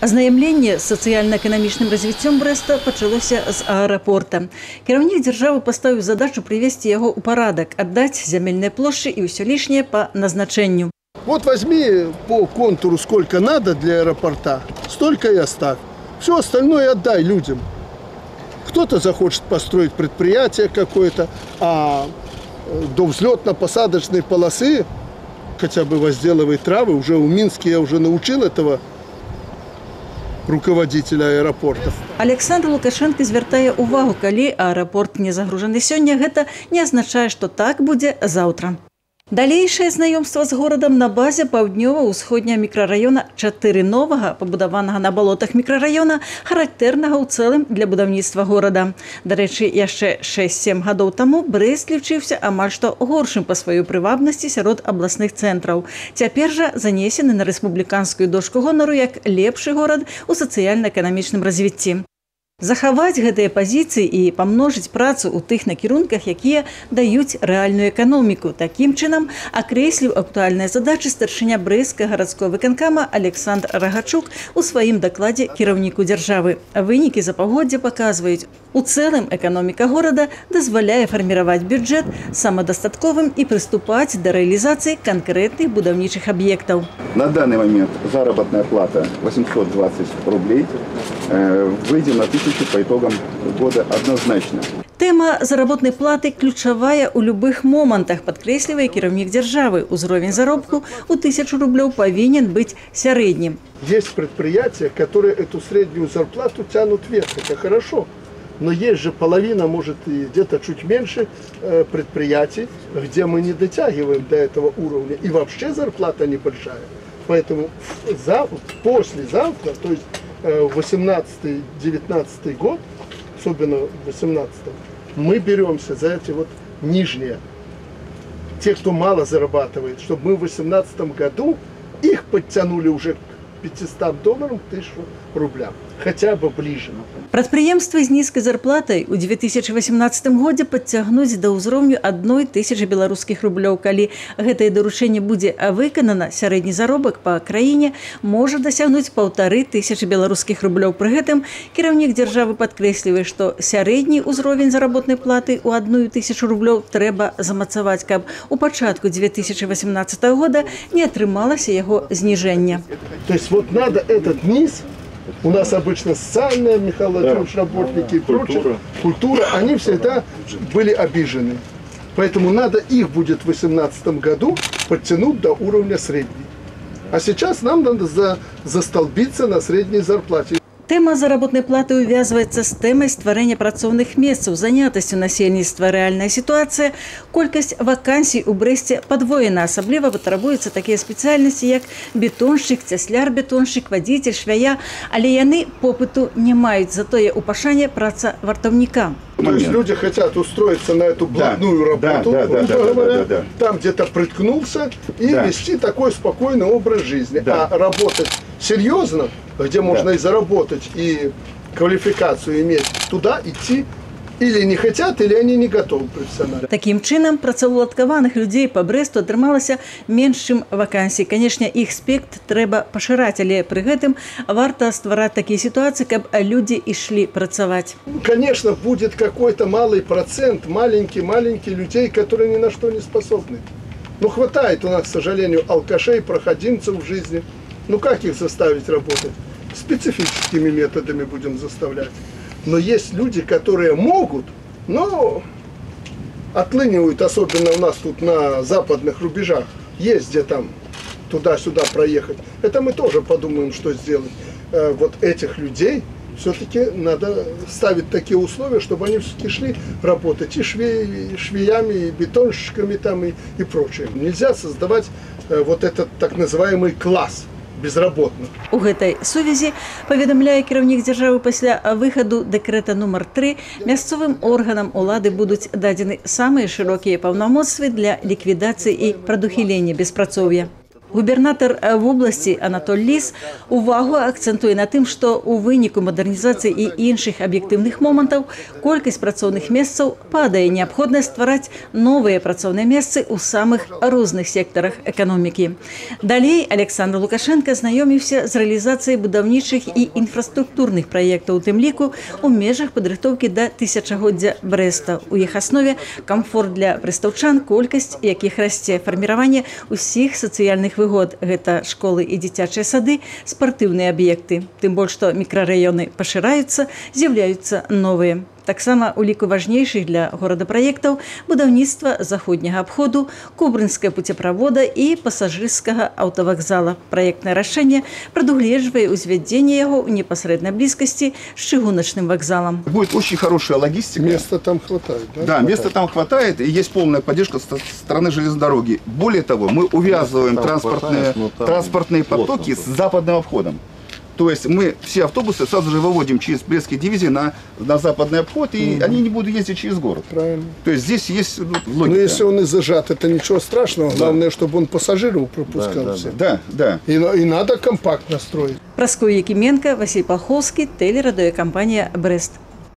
Азнаямленне з сацыяльна-эканамічным развіццём Брэста пачалося з аэрапорта. Кіраўнік дзяржавы паставіў задачу прывесці яго ў парадак, аддаць зямельныя плошчы і ўсё лішняе па назначэнню. Вот возьми по контуру сколько надо для аэропорта, столько и оставь. Все остальное отдай людям. Кто-то захочет построить предприятие какое-то, а до взлетно-посадочной полосы, хотя бы возделывай травы, уже у Минске я уже научил этого руководителя аэропорта. Александр Лукашенко звяртае увагу, калі аэрапорт не загружаны сёння, гэта не азначае, што так будзе заўтра. Далейшае знаёмства з горадам на базе паўднёва-ўсходняга мікрараёна 4 новага, пабудаванага на балотах мікрараёна, характэрнага ў цэлым для будаўніцтва горада. Дарэчы, яшчэ 6-7 гадоў таму Брэст лічыўся амаль што горшым па сваёй прывабнасці сярод абласных цэнтраў. Цяпер жа занесены на рэспубліканскую дошку гонару як лепшы горад у сацыяльна-эканамічным развіцці. Захаваць гэтыя пазіцыі і памножыць працу ў тых накірунках, якія даюць рэальную эканоміку. Такім чынам акрэсліў актуальныя задачы старшыня брэсцкага гарадскога выканкама Александр Рагачук у сваім дакладзе кіраўніку дзяржавы. Вынікі за паўгоддзя паказваюць, у цэлым эканоміка горада дазваляе фарміраваць бюджэт самадастатковым і прыступаць да рэалізацыі канкрэтных будаўнічых аб'ектаў. На данный момент заработная плата 820 рублей. Выйдем на 1000 по итогам года однозначно. Тэма заработнай платы ключавая ў любых момантах, падкрэслівае кіраўнік дзяржавы. Узровень заробку ў 1000 рублёў павінен быць сярэднім. Есть предприятия, которые эту среднюю зарплату тянут вверх. Это хорошо. Но есть же половина, может и где-то чуть меньше предприятий, где мы не дотягиваем до этого уровня. И вообще зарплата небольшая. Поэтому послезавтра, то есть 18-19 год, особенно 18 мы беремся за эти вот нижние, те, кто мало зарабатывает, чтобы мы в 18 году их подтянули уже к $500, 1000 рублям. Хотя бы ближе. Прадпрыемствы з нізкай зарплатай у 2018 годзе падцягнуць да ўзроўню 1000 беларускіх рублёў. Калі гэтае даручэнне будзе выканана, сярэдні заробак па краіне можа дасягнуць 1500 беларускіх рублёў. Пры гэтым кіраўнік дзяржавы падкрэслівае, што сярэдні ўзровень заработнай платы ў 1000 рублёў трэба замацаваць, каб у пачатку 2018 года не атрымалася яго зніжэння. То есть вот надо этот низ. У нас обычно социальные, Михаил Владимирович, работники и прочее, культура, они всегда были обижены. Поэтому надо их будет в 2018 году подтянуть до уровня средней. А сейчас нам надо застолбиться на средней зарплате. Тэма заработнай платы увязываецца з тэмай стварэння працоўных месцаў, занятасцю насельніцтва. Рэальная сітуацыя, колькасць вакансій у Брэсце падвоена. Асабліва патрабуюцца такія спецыяльнасці, як бетоншчык, цясляр-бетоншчык, вадзіцель, швяя, але яны попыту не маюць, затое ў пашане праца вартаўніка. То есть люди хотят устроиться на эту блатную работу, там где-то приткнулся и вести такой спокойный образ жизни. А работать серьезно, где можно и заработать, и квалификацию иметь, туда идти или не хотят, или они не готовы профессионально. Таким чынам, працаўладкаваных людзей па Брэсту атрымалася менш, чым вакансій. Канешне, іх спектр трэба пашыраць, але пры гэтым варта ствараць такія сітуацыі, каб людзі ішлі працаваць. Конечно, будет какой-то малый процент, маленький людей, которые ни на что не способны. Ну, хватает у нас, к сожалению, алкашей, проходимцев в жизни. Ну, как их заставить работать? Специфическими методами будем заставлять. Но есть люди, которые могут, но отлынивают, особенно у нас тут на западных рубежах. Есть где там туда-сюда проехать. Это мы тоже подумаем, что сделать. Вот этих людей все-таки надо ставить такие условия, чтобы они все-таки шли работать и швеями, и бетонщиками там, и прочее. Нельзя создавать вот этот так называемый класс безработных. У гэтай сувязі, паведамляе кіраўнік дзяржавы, пасля выхаду дэкрэта нумар 3 мясцовым органам улады будуць дадзены самыя шырокія паўнамоцтвы для ліквідацыі і прадухілення беспрацоўя. Губернатар вобласці Анатоль Ліс увагу акцэнтуе на тым, што ў выніку мадэрнізацыі і іншых аб'ектыўных момантаў колькасць працоўных месцаў падае, неабходна ствараць новыя працоўныя месцы ў самых розных сектарах эканомікі. Далей Александр Лукашенко знаёміўся з рэалізацыяй будаўнічых і інфраструктурных праектаў, у тым ліку ў межах падрыхтоўкі да тысячагоддзя Брэста. У іх аснове камфорт для прэстаўчан, колькасць якіх расце, фарміраванне ўсіх сацыяльных выгод. Гэта школы і дзіцячыя сады, спартыўныя аб'екты. Тым больш, што мікрараёны пашыраюцца, з'яўляюцца новыя. Таксама у ліку важнейшых для горада праектаў будаўніцтва заходняга абходу, кубрынская пуцеправода і пасажырскага аўтавакзала. Праектнае рашэнне прадугледжвае ўзвядзенне яго ў непасрэднай блізкасці з чыгуначным вакзалам. Будет очень хорошая логистика. Места там хватает, да? Да, места там хватает, и есть полная поддержка со стороны железной дороги. Более того, мы увязываем транспортные потоки с западным обходом. То есть мы все автобусы сразу же выводим через Брестские дивизии на западный обход, и они не будут ездить через город. Правильно. То есть здесь есть логика. Но если он и зажат, это ничего страшного. Главное, чтобы он пассажиров пропускал. Да. И надо компактно строить. Праскоў Якименко, Василь Паховский, телерадиокомпания «Брест».